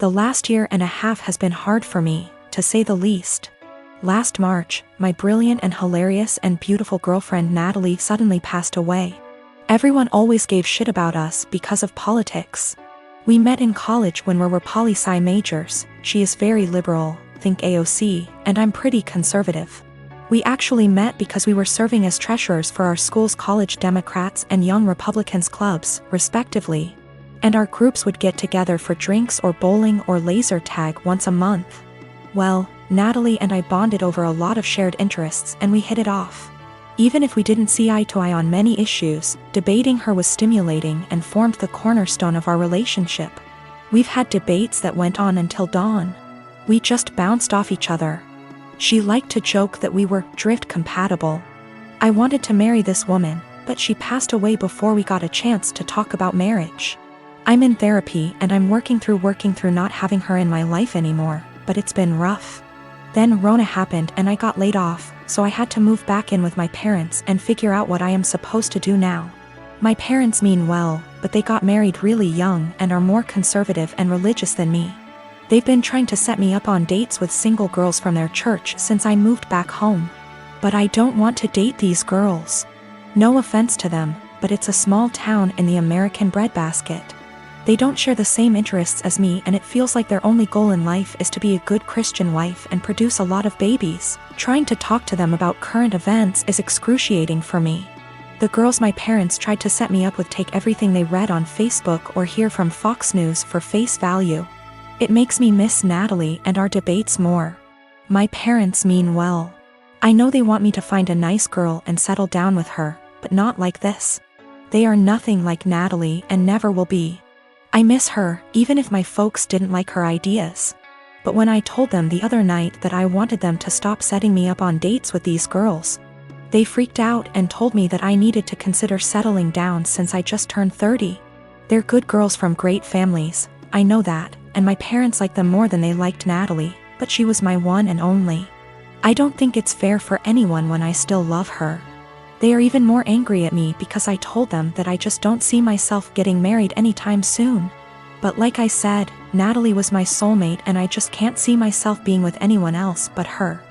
The last year and a half has been hard for me, to say the least. Last March, my brilliant and hilarious and beautiful girlfriend Natalie suddenly passed away. Everyone always gave shit about us because of politics. We met in college when we were poli-sci majors. She is very liberal, think AOC, and I'm pretty conservative. We actually met because we were serving as treasurers for our school's college Democrats and Young Republicans clubs, respectively. And our groups would get together for drinks or bowling or laser tag once a month. Well, Natalie and I bonded over a lot of shared interests and we hit it off. Even if we didn't see eye to eye on many issues, debating her was stimulating and formed the cornerstone of our relationship. We've had debates that went on until dawn. We just bounced off each other. She liked to joke that we were drift compatible. I wanted to marry this woman, but she passed away before we got a chance to talk about marriage. I'm in therapy and I'm working through not having her in my life anymore, but it's been rough. Then Rona happened and I got laid off, so I had to move back in with my parents and figure out what I am supposed to do now. My parents mean well, but they got married really young and are more conservative and religious than me. They've been trying to set me up on dates with single girls from their church since I moved back home. But I don't want to date these girls. No offense to them, but it's a small town in the American breadbasket. They don't share the same interests as me and it feels like their only goal in life is to be a good Christian wife and produce a lot of babies. Trying to talk to them about current events is excruciating for me. The girls my parents tried to set me up with take everything they read on Facebook or hear from Fox News for face value. It makes me miss Natalie and our debates more. My parents mean well. I know they want me to find a nice girl and settle down with her, but not like this. They are nothing like Natalie and never will be. I miss her, even if my folks didn't like her ideas. But when I told them the other night that I wanted them to stop setting me up on dates with these girls, they freaked out and told me that I needed to consider settling down since I just turned 30. They're good girls from great families, I know that, and my parents like them more than they liked Natalie, but she was my one and only. I don't think it's fair for anyone when I still love her. They are even more angry at me because I told them that I just don't see myself getting married anytime soon. But like I said, Natalie was my soulmate and I just can't see myself being with anyone else but her.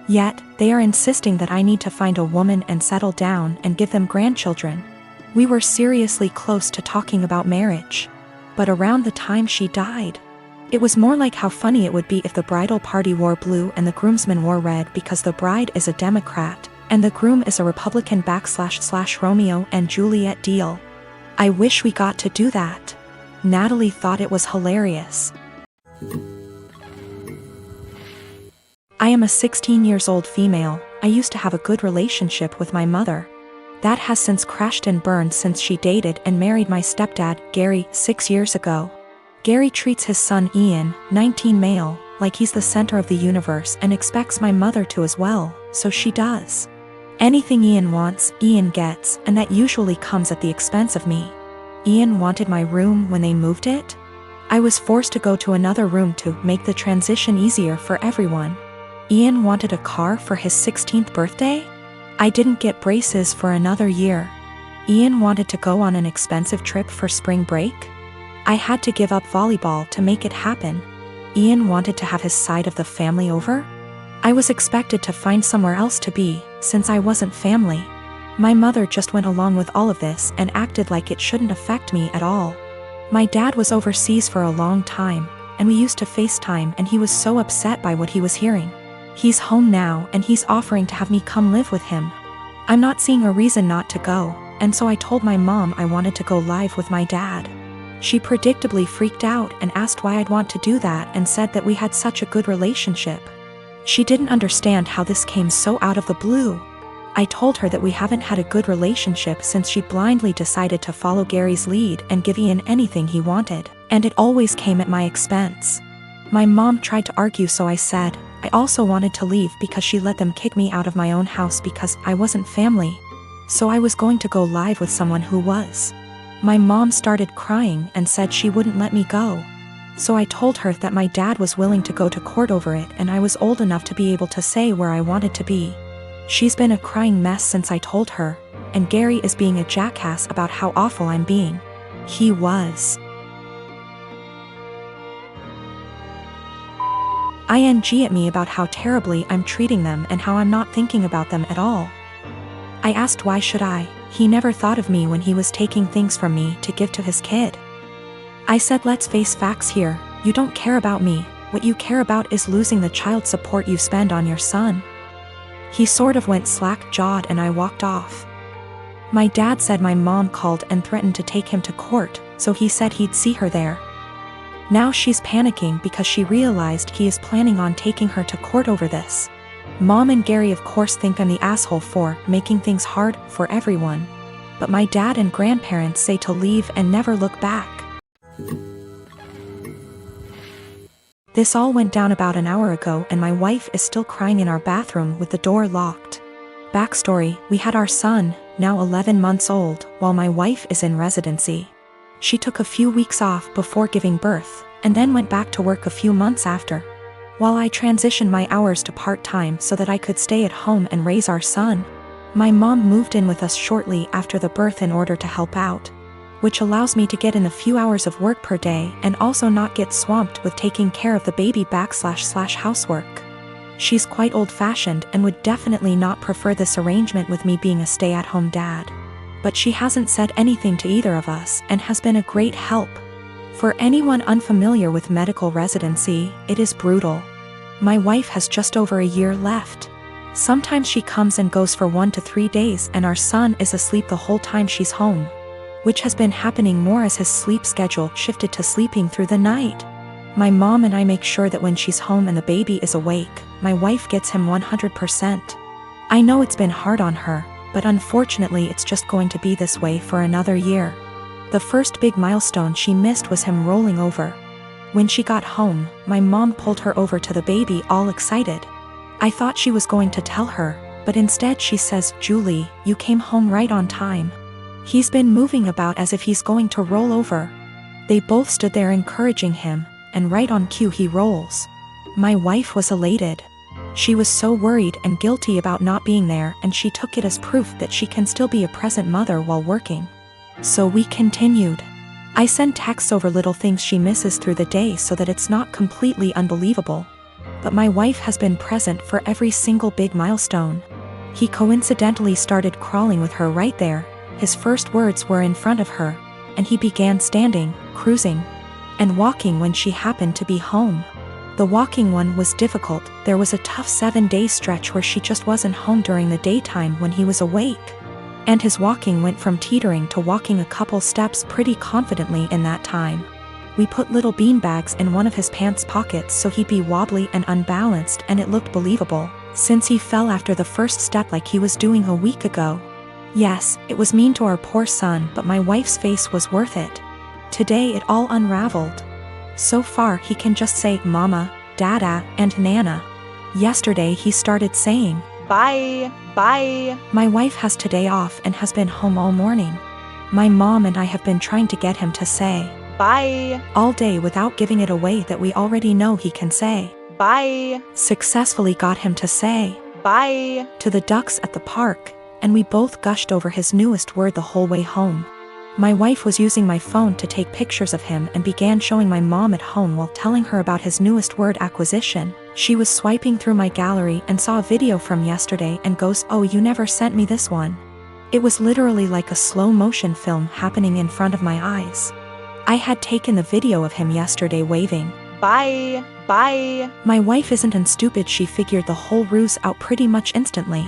Yet, they are insisting that I need to find a woman and settle down and give them grandchildren. We were seriously close to talking about marriage. But around the time she died, it was more like how funny it would be if the bridal party wore blue and the groomsmen wore red because the bride is a Democrat, and the groom is a Republican / Romeo and Juliet deal. I wish we got to do that. Natalie thought it was hilarious. I am a 16-year-old female. I used to have a good relationship with my mother. That has since crashed and burned since she dated and married my stepdad, Gary, 6 years ago. Gary treats his son Ian, 19 male, like he's the center of the universe and expects my mother to as well, so she does. Anything Ian wants, Ian gets, and that usually comes at the expense of me. Ian wanted my room when they moved it. I was forced to go to another room to make the transition easier for everyone. Ian wanted a car for his 16th birthday. I didn't get braces for another year. Ian wanted to go on an expensive trip for spring break. I had to give up volleyball to make it happen. Ian wanted to have his side of the family over. I was expected to find somewhere else to be, since I wasn't family. My mother just went along with all of this and acted like it shouldn't affect me at all. My dad was overseas for a long time, and we used to FaceTime and he was so upset by what he was hearing. He's home now and he's offering to have me come live with him. I'm not seeing a reason not to go, and so I told my mom I wanted to go live with my dad. She predictably freaked out and asked why I'd want to do that and said that we had such a good relationship. She didn't understand how this came so out of the blue. I told her that we haven't had a good relationship since she blindly decided to follow Gary's lead and give Ian anything he wanted, and it always came at my expense. My mom tried to argue, so I said I also wanted to leave because she let them kick me out of my own house because I wasn't family. So I was going to go live with someone who was. My mom started crying and said she wouldn't let me go. So I told her that my dad was willing to go to court over it and I was old enough to be able to say where I wanted to be. She's been a crying mess since I told her, and Gary is being a jackass about how awful I'm being. He was. ing at me about how terribly I'm treating them and how I'm not thinking about them at all. I asked why should I, he never thought of me when he was taking things from me to give to his kid. I said let's face facts here, you don't care about me, what you care about is losing the child support you spend on your son. He sort of went slack-jawed and I walked off. My dad said my mom called and threatened to take him to court, so he said he'd see her there. Now she's panicking because she realized he is planning on taking her to court over this. Mom and Gary of course think I'm the asshole for making things hard for everyone. But my dad and grandparents say to leave and never look back. This all went down about an hour ago and my wife is still crying in our bathroom with the door locked. Backstory, we had our son, now 11 months old, while my wife is in residency. She took a few weeks off before giving birth, and then went back to work a few months after. While I transitioned my hours to part-time so that I could stay at home and raise our son. My mom moved in with us shortly after the birth in order to help out, which allows me to get in a few hours of work per day and also not get swamped with taking care of the baby / housework. She's quite old-fashioned and would definitely not prefer this arrangement with me being a stay-at-home dad. But she hasn't said anything to either of us and has been a great help. For anyone unfamiliar with medical residency, it is brutal. My wife has just over a year left. Sometimes she comes and goes for 1 to 3 days and our son is asleep the whole time she's home, which has been happening more as his sleep schedule shifted to sleeping through the night. My mom and I make sure that when she's home and the baby is awake, my wife gets him 100%. I know it's been hard on her, but unfortunately it's just going to be this way for another year. The first big milestone she missed was him rolling over. When she got home, my mom pulled her over to the baby all excited. I thought she was going to tell her, but instead she says, "Julie, you came home right on time. He's been moving about as if he's going to roll over." They both stood there encouraging him, and right on cue he rolls. My wife was elated. She was so worried and guilty about not being there and she took it as proof that she can still be a present mother while working. So we continued. I send texts over little things she misses through the day so that it's not completely unbelievable. But my wife has been present for every single big milestone. He coincidentally started crawling with her right there, his first words were in front of her, and he began standing, cruising, and walking when she happened to be home. The walking one was difficult, there was a tough 7-day stretch where she just wasn't home during the daytime when he was awake. And his walking went from teetering to walking a couple steps pretty confidently in that time. We put little beanbags in one of his pants pockets so he'd be wobbly and unbalanced and it looked believable, since he fell after the first step like he was doing a week ago. Yes, it was mean to our poor son, but my wife's face was worth it. Today it all unraveled. So far he can just say mama, dada, and nana. Yesterday he started saying, "Bye, bye." My wife has today off and has been home all morning. My mom and I have been trying to get him to say, "Bye," all day without giving it away that we already know he can say, "Bye." Successfully got him to say, "Bye," to the ducks at the park, and we both gushed over his newest word the whole way home. My wife was using my phone to take pictures of him and began showing my mom at home while telling her about his newest word acquisition. She was swiping through my gallery and saw a video from yesterday and goes, "Oh, you never sent me this one." It was literally like a slow motion film happening in front of my eyes. I had taken the video of him yesterday waving, "Bye, bye." My wife isn't stupid, she figured the whole ruse out pretty much instantly.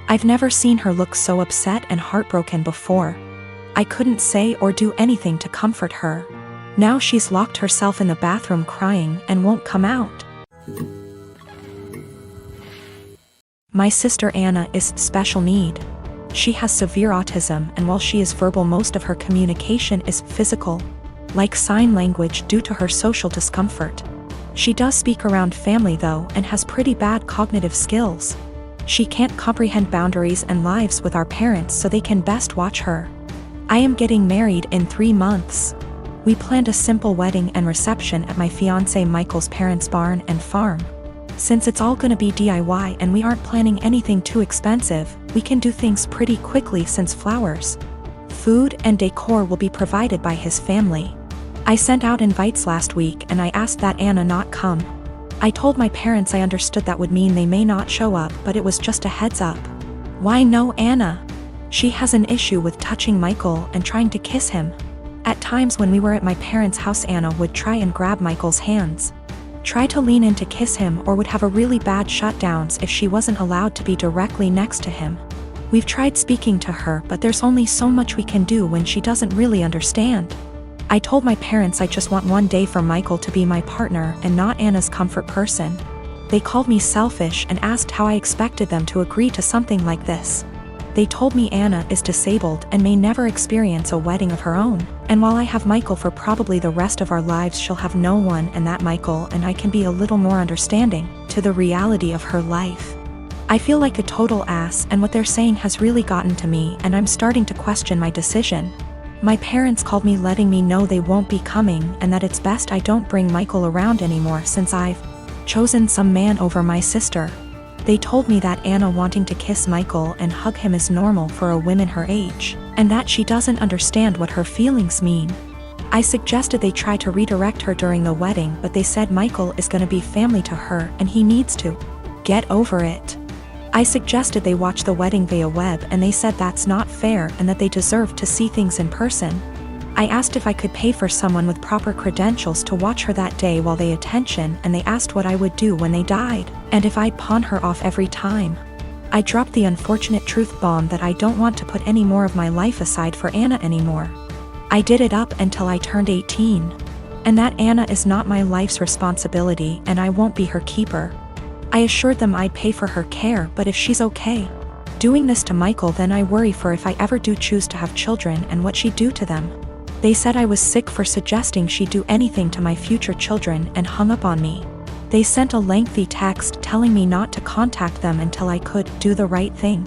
I've never seen her look so upset and heartbroken before. I couldn't say or do anything to comfort her. Now she's locked herself in the bathroom crying and won't come out. My sister Anna is special need. She has severe autism, and while she is verbal, most of her communication is physical, like sign language due to her social discomfort. She does speak around family though and has pretty bad cognitive skills. She can't comprehend boundaries and lives with our parents so they can best watch her. I am getting married in 3 months. We planned a simple wedding and reception at my fiancé Michael's parents' barn and farm. Since it's all gonna be DIY and we aren't planning anything too expensive, we can do things pretty quickly since flowers, food, and decor will be provided by his family. I sent out invites last week and I asked that Anna not come. I told my parents I understood that would mean they may not show up, but it was just a heads up. Why no Anna? She has an issue with touching Michael and trying to kiss him. At times when we were at my parents' house, Anna would try and grab Michael's hands, try to lean in to kiss him, or would have a really bad shutdowns if she wasn't allowed to be directly next to him. We've tried speaking to her, but there's only so much we can do when she doesn't really understand. I told my parents I just want one day for Michael to be my partner and not Anna's comfort person. They called me selfish and asked how I expected them to agree to something like this. They told me Anna is disabled and may never experience a wedding of her own, and while I have Michael for probably the rest of our lives, she'll have no one, and that Michael and I can be a little more understanding to the reality of her life. I feel like a total ass, and what they're saying has really gotten to me, and I'm starting to question my decision. My parents called me letting me know they won't be coming and that it's best I don't bring Michael around anymore since I've chosen some man over my sister. They told me that Anna wanting to kiss Michael and hug him is normal for a woman her age, and that she doesn't understand what her feelings mean. I suggested they try to redirect her during the wedding, but they said Michael is going to be family to her and he needs to get over it. I suggested they watch the wedding via web, and they said that's not fair and that they deserve to see things in person. I asked if I could pay for someone with proper credentials to watch her that day while they attention, and they asked what I would do when they died, and if I'd pawn her off every time. I dropped the unfortunate truth bomb that I don't want to put any more of my life aside for Anna anymore. I did it up until I turned 18. And that Anna is not my life's responsibility and I won't be her keeper. I assured them I'd pay for her care, but if she's okay doing this to Michael, then I worry for if I ever do choose to have children and what she'd do to them. They said I was sick for suggesting she'd do anything to my future children and hung up on me. They sent a lengthy text telling me not to contact them until I could do the right thing.